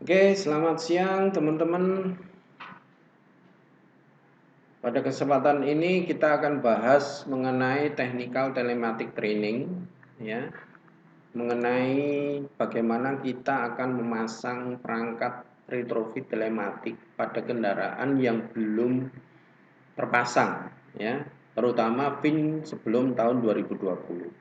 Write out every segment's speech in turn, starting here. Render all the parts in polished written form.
Oke, selamat siang teman-teman. Pada kesempatan ini kita akan bahas mengenai technical telematic training, ya, mengenai bagaimana kita akan memasang perangkat retrofit telematik pada kendaraan yang belum terpasang, ya, terutama VIN sebelum tahun 2020.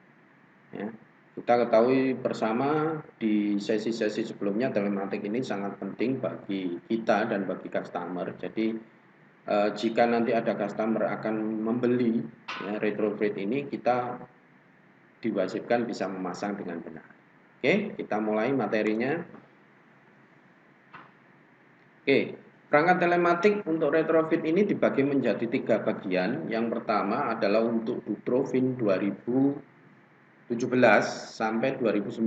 Ya. Kita ketahui bersama di sesi-sesi sebelumnya telematik ini sangat penting bagi kita dan bagi customer. Jadi jika nanti ada customer akan membeli retrofit ini, kita diwajibkan bisa memasang dengan benar. Oke, kita mulai materinya. Oke, perangkat telematik untuk retrofit ini dibagi menjadi 3 bagian. Yang pertama adalah untuk Dutro VIN 2017 sampai 2019,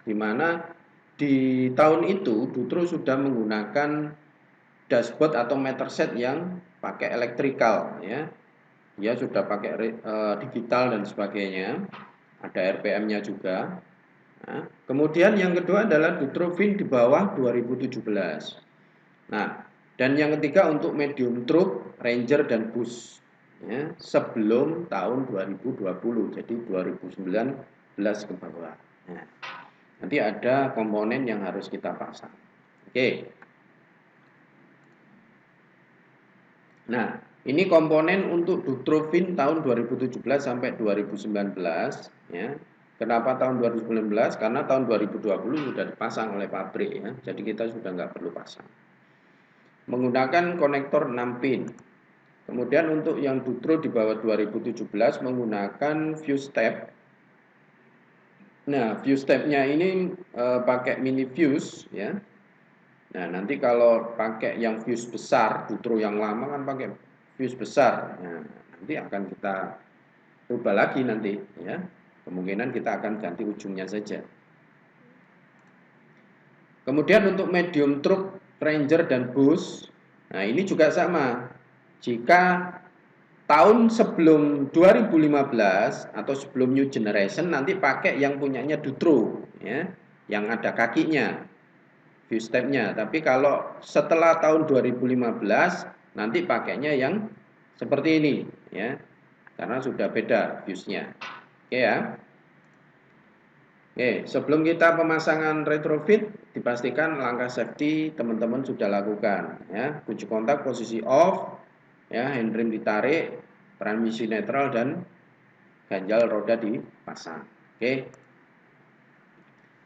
di mana di tahun itu Dutro sudah menggunakan dashboard atau meter set yang pakai elektrikal, ya. Dia sudah pakai digital dan sebagainya, ada RPM-nya juga. Nah, kemudian yang kedua adalah Dutro VIN di bawah 2017. Nah, dan yang ketiga untuk medium truck, Ranger dan bus, ya, sebelum tahun 2020, jadi 2019 ke bawah. Nah, nanti ada komponen yang harus kita pasang. Oke. Nah, ini komponen untuk Dutro VIN tahun 2017 sampai 2019, ya. Kenapa tahun 2019? Karena tahun 2020 sudah dipasang oleh pabrik, ya. Jadi kita sudah nggak perlu pasang. Menggunakan konektor 6 pin. Kemudian untuk yang Dutro di bawah 2017 menggunakan fuse tab. Nah, fuse tabnya ini pakai mini fuse, ya. Nah, nanti kalau pakai yang fuse besar, Dutro yang lama kan pakai fuse besar. Nah, nanti akan kita rubah lagi nanti, ya. Kemungkinan kita akan ganti ujungnya saja. Kemudian untuk medium truck, Ranger dan bus, nah ini juga sama. Jika tahun sebelum 2015 atau sebelum new generation nanti pakai yang punyanya Dutro, ya, yang ada kakinya, fuse tabnya. Tapi kalau setelah tahun 2015 nanti pakainya yang seperti ini, ya, karena sudah beda fuse-nya. Oke ya. Oke, sebelum kita pemasangan retrofit, dipastikan langkah safety teman-teman sudah lakukan, ya. Kunci kontak posisi off, ya, handrem ditarik, transmisi netral dan ganjal roda dipasang. Oke.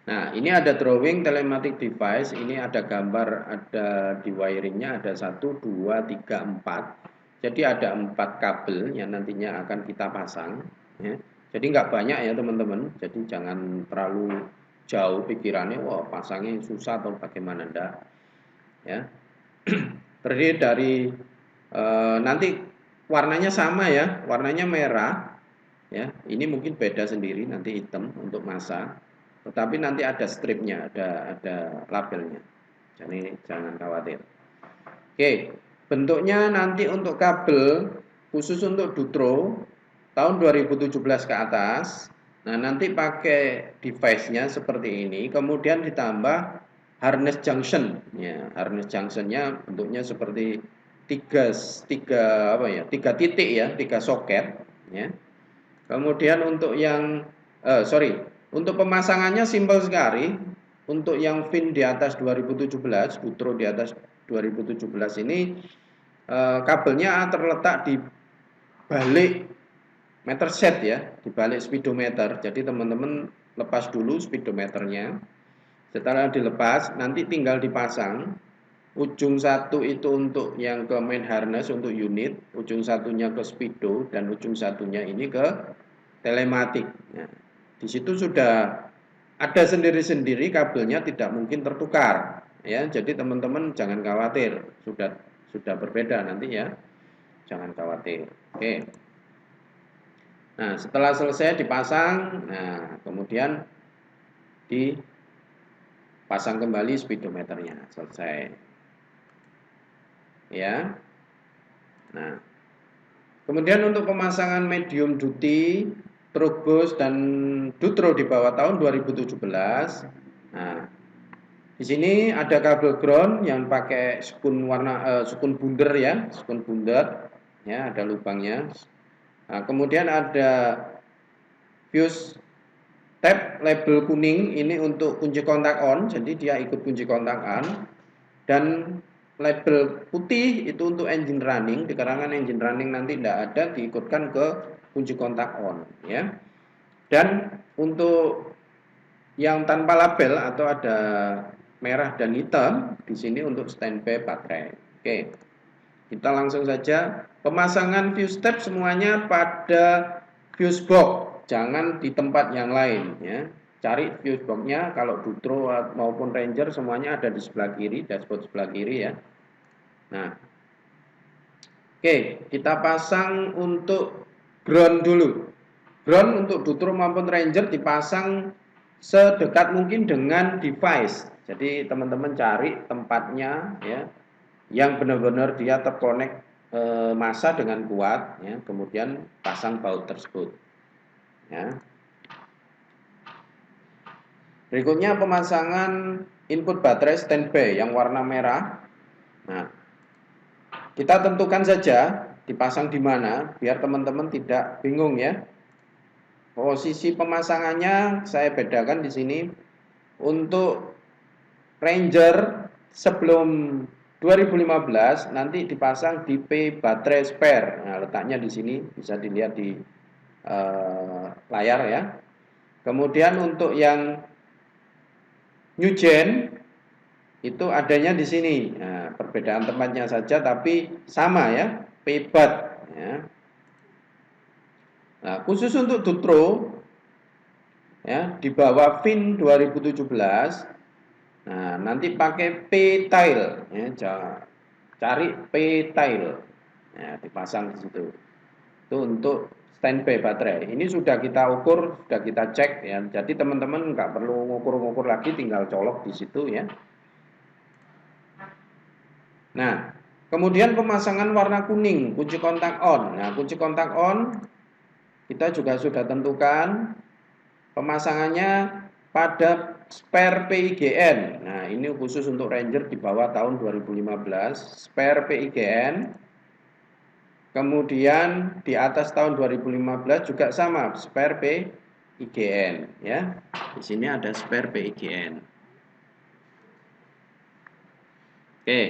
Nah, ini ada drawing telematic device, ini ada gambar, ada di wiringnya ada 1, 2, 3, 4. Jadi ada 4 kabel yang nantinya akan kita pasang, ya. Jadi nggak banyak ya teman-teman, jadi jangan terlalu jauh pikirannya, wah pasangnya susah atau bagaimana, enggak, ya. Terdiri dari nanti warnanya sama ya, warnanya merah, ya. Ini mungkin beda sendiri nanti hitam untuk masa, tetapi nanti ada stripnya, ada labelnya, jadi jangan khawatir. Oke, bentuknya nanti untuk kabel khusus untuk Dutro tahun 2017 ke atas. Nah, nanti pakai device-nya seperti ini, kemudian ditambah harness junction. Ya, harness junction-nya bentuknya seperti tiga titik ya, 3 soket. Ya. Kemudian untuk yang untuk pemasangannya simpel sekali. Untuk yang VIN di atas 2017, Dutro di atas 2017 ini kabelnya terletak di balik meter set ya, di balik speedometer. Jadi teman-teman lepas dulu speedometernya. Setelah dilepas, nanti tinggal dipasang. Ujung satu itu untuk yang ke main harness untuk unit, ujung satunya ke speedo, dan ujung satunya ini ke telematik. Nah, di situ sudah ada sendiri-sendiri kabelnya, tidak mungkin tertukar, ya. Jadi teman-teman jangan khawatir, sudah berbeda nanti ya, jangan khawatir. Oke. Nah, setelah selesai dipasang, nah kemudian dipasang kembali speedometernya, selesai, ya. Nah, kemudian untuk pemasangan medium duty, truk bus dan Dutro di bawah tahun 2017. Nah, di Di sini ada kabel ground yang pakai skun warna skun bundar ya, skun bundar ya, ada lubangnya. Nah, kemudian ada fuse tab label kuning ini untuk kunci kontak on, jadi dia ikut kunci kontak on. Dan label putih itu untuk engine running, dikarenakan engine running nanti tidak ada, diikutkan ke kunci kontak on ya. Dan untuk yang tanpa label atau ada merah dan hitam di sini untuk standby baterai. Oke. Kita langsung saja pemasangan fuse tab semuanya pada fuse box, jangan di tempat yang lain ya. Cari fuse box-nya, kalau Dutro maupun Ranger semuanya ada di sebelah kiri, dashboard sebelah kiri ya. Nah, oke, kita pasang untuk ground dulu. Ground untuk Dutro maupun Ranger dipasang sedekat mungkin dengan device. Jadi teman-teman cari tempatnya ya, yang benar-benar dia terkonek massa dengan kuat ya, kemudian pasang baut tersebut ya. Berikutnya pemasangan input baterai standby yang warna merah. Nah, kita tentukan saja dipasang di mana biar teman-teman tidak bingung ya. Posisi pemasangannya saya bedakan di sini. Untuk Ranger sebelum 2015 nanti dipasang di P baterai spare. Nah, letaknya di sini bisa dilihat di layar ya. Kemudian untuk yang New Gen itu adanya di sini. Nah, perbedaan tempatnya saja tapi sama ya, P-BAT ya. Nah, khusus untuk Dutro ya, di bawah VIN 2017. Nah, nanti pakai P-Tile ya, cari P-Tile. Ya, dipasang di situ. Itu untuk standby baterai. Ini sudah kita ukur, sudah kita cek ya. Jadi teman-teman nggak perlu ngukur-ngukur lagi, tinggal colok di situ ya. Nah, kemudian pemasangan warna kuning, kunci kontak on. Nah, kunci kontak on kita juga sudah tentukan pemasangannya pada spare PIGN. Nah, ini khusus untuk Ranger di bawah tahun 2015, spare PIGN. Kemudian di atas tahun 2015 juga sama, spare PIGN ya. Di sini ada spare PIGN. Oke.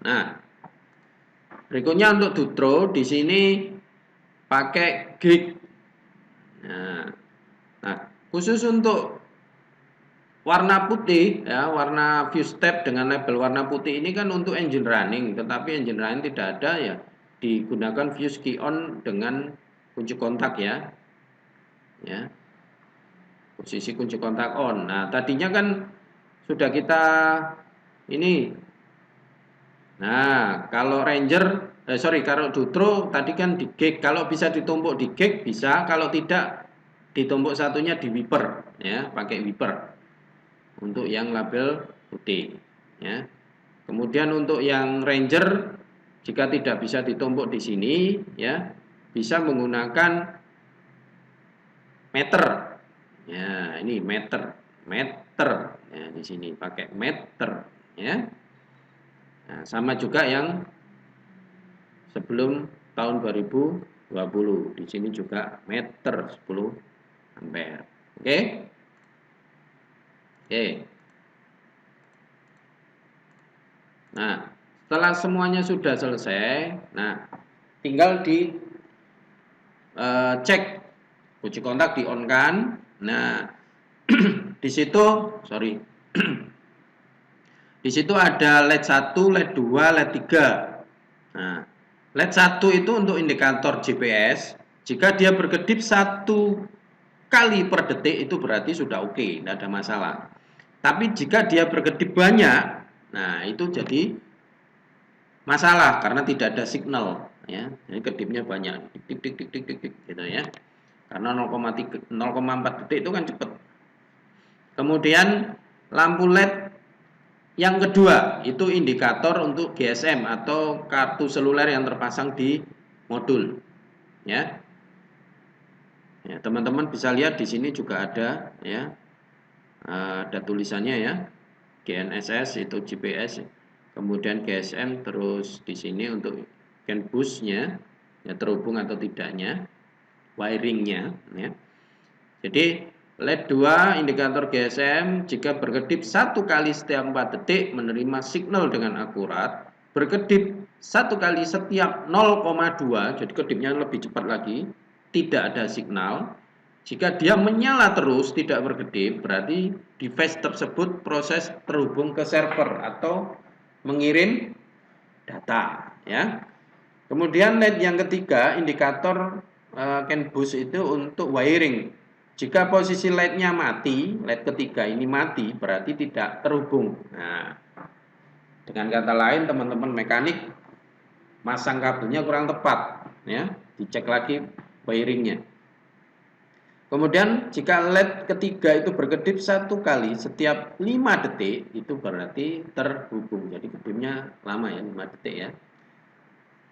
Nah, berikutnya untuk Dutro di sini pakai gig. Nah, khusus untuk warna putih ya, warna fuse tab dengan label warna putih ini kan untuk engine running, tetapi engine running tidak ada ya, digunakan fuse key on dengan kunci kontak ya. Ya. Posisi kunci kontak on. Nah, tadinya kan sudah kita ini. Nah, kalau Ranger kalau Dutro tadi kan di gig, kalau bisa ditumpuk di gig bisa, kalau tidak ditumpuk satunya di wiper ya, pakai wiper. Untuk yang label putih ya. Kemudian untuk yang Ranger jika tidak bisa ditumpuk di sini ya, bisa menggunakan meter. Ya, ini meter ya, di sini pakai meter ya. Nah, sama juga yang sebelum tahun 2020. Di sini juga meter 10 ampere. Oke? Oke. Nah, setelah semuanya sudah selesai, nah tinggal di cek kunci kontak di on kan. Nah, di situ di situ ada LED 1, LED 2, LED 3. Nah, LED 1 itu untuk indikator GPS. Jika dia berkedip 1 kali per detik itu berarti sudah oke, tidak ada masalah. Tapi jika dia berkedip banyak, nah itu jadi masalah karena tidak ada signal ya. Jadi kedipnya banyak, tik tik tik tik tik tik gitu ya. Karena 0,4 detik itu kan cepat. Kemudian lampu LED yang kedua itu indikator untuk GSM atau kartu seluler yang terpasang di modul ya. Ya, teman-teman bisa lihat di sini juga ada ya. Ada tulisannya ya. GNSS itu GPS, kemudian GSM, terus di sini untuk CAN busnya ya terhubung atau tidaknya, wiringnya ya. Jadi LED 2 indikator GSM jika berkedip 1 kali setiap 4 detik menerima signal dengan akurat, berkedip 1 kali setiap 0,2, jadi kedipnya lebih cepat lagi, tidak ada signal. Jika dia menyala terus tidak berkedip, berarti device tersebut proses terhubung ke server atau mengirim data ya. Kemudian LED yang ketiga, indikator CAN bus itu untuk wiring. Jika posisi LED-nya mati, LED ketiga ini mati, berarti tidak terhubung. Nah, dengan kata lain teman-teman mekanik masang kabelnya kurang tepat ya, dicek lagi wiringnya. Kemudian jika LED ketiga itu berkedip 1 kali setiap 5 detik, itu berarti terhubung. Jadi kedipnya lama ya, 5 detik ya.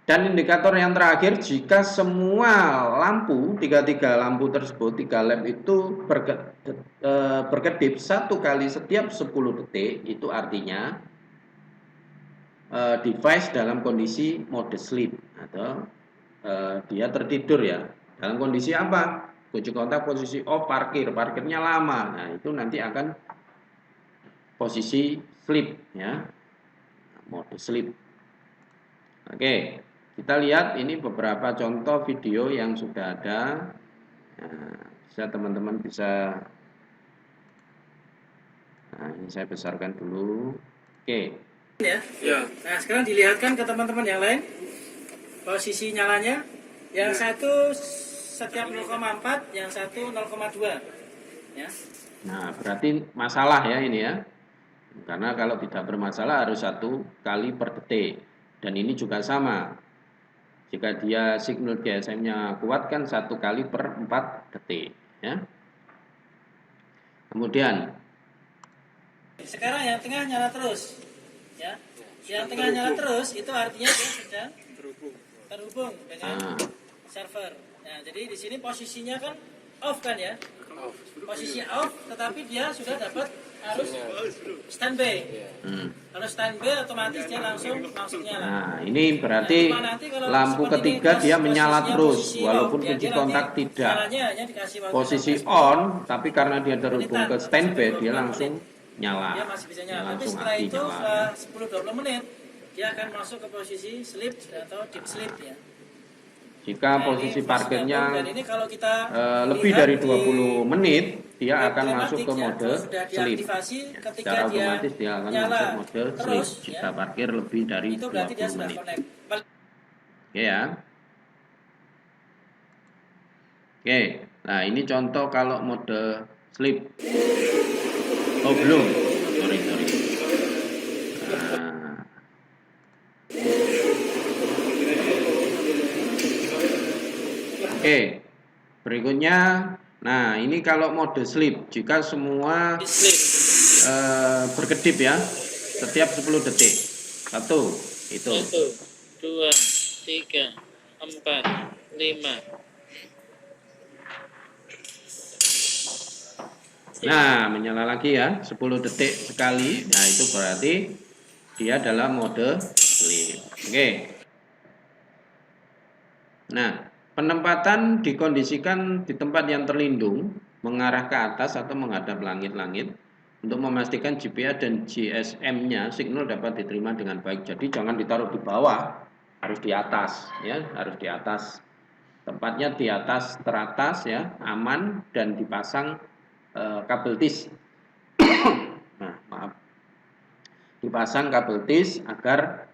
Dan indikator yang terakhir, jika semua lampu, tiga lampu tersebut, 3 led itu berkedip 1 kali setiap 10 detik, itu artinya device dalam kondisi mode sleep atau dia tertidur ya. Dalam kondisi apa? Kunci kontak posisi off, parkirnya lama. Nah, itu nanti akan posisi sleep ya. Mode sleep. Oke. Kita lihat ini beberapa contoh video yang sudah ada. Nah, bisa teman-teman bisa. Nah, ini saya besarkan dulu. Oke. Ya. Nah, sekarang dilihatkan ke teman-teman yang lain posisi nyalanya. Yang satu setiap 0,4, yang satu 0,2. Ya. Nah, berarti masalah ya ini ya. Karena kalau tidak bermasalah harus 1 kali per detik. Dan ini juga sama. Jika dia signal GSM-nya kuat kan 1 kali per 4 detik ya. Kemudian sekarang yang tengah nyala terus. Ya. Yang tengah nyala terus itu artinya dia sedang terhubung dengan server. Nah, jadi di sini posisinya kan off kan ya? Posisi off, tetapi dia sudah dapat harus standby. Kalau standby otomatis dia langsung nyala. Nah, ini berarti lampu ketiga dia menyala terus walaupun kunci kontak tidak posisi on, tapi karena dia terhubung ke standby dia langsung nyala. Dia masih bisa nyala. Tapi setelah itu 10-20 menit dia akan masuk ke posisi sleep atau deep sleep ya. Jika posisi parkirnya lebih dari 20 menit, dia akan masuk ke mode sleep. Secara otomatis dia akan masuk mode sleep jika parkir lebih dari 20 menit. Oke ya. Oke, nah ini contoh kalau mode sleep. Oh belum, sorry. Oke, berikutnya, nah ini kalau mode sleep, jika semua berkedip ya, setiap 10 detik. 1, itu. 1, 2, 3, 4, 5. Nah, menyala lagi ya, 10 detik sekali. Nah, itu berarti dia dalam mode sleep. Oke. Nah, penempatan dikondisikan di tempat yang terlindung, mengarah ke atas atau menghadap langit-langit untuk memastikan GPS dan GSM-nya signal dapat diterima dengan baik. Jadi jangan ditaruh di bawah, harus di atas ya, harus di atas. Tempatnya di atas teratas ya, aman dan dipasang kabel tis. Nah, maaf. Dipasang kabel tis agar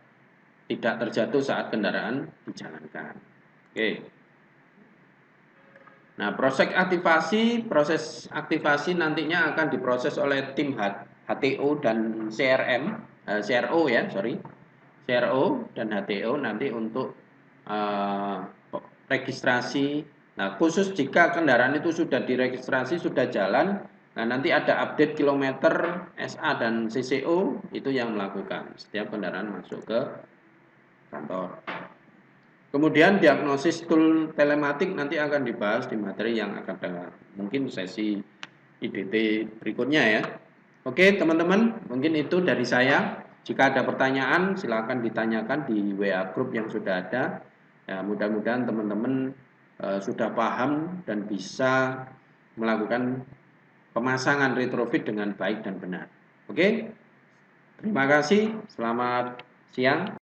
tidak terjatuh saat kendaraan dijalankan. Oke. Nah, proses aktivasi nantinya akan diproses oleh tim HTO dan CRO ya, CRO dan HTO nanti untuk registrasi. Nah, khusus jika kendaraan itu sudah diregistrasi, sudah jalan, nah nanti ada update kilometer SA dan CCO itu yang melakukan setiap kendaraan masuk ke kantor. Kemudian diagnosis tool telematik nanti akan dibahas di materi yang akan datang. Mungkin sesi IDT berikutnya ya. Oke, teman-teman, mungkin itu dari saya. Jika ada pertanyaan, silakan ditanyakan di WA grup yang sudah ada. Ya, mudah-mudahan teman-teman sudah paham dan bisa melakukan pemasangan retrofit dengan baik dan benar. Oke, terima kasih. Selamat siang.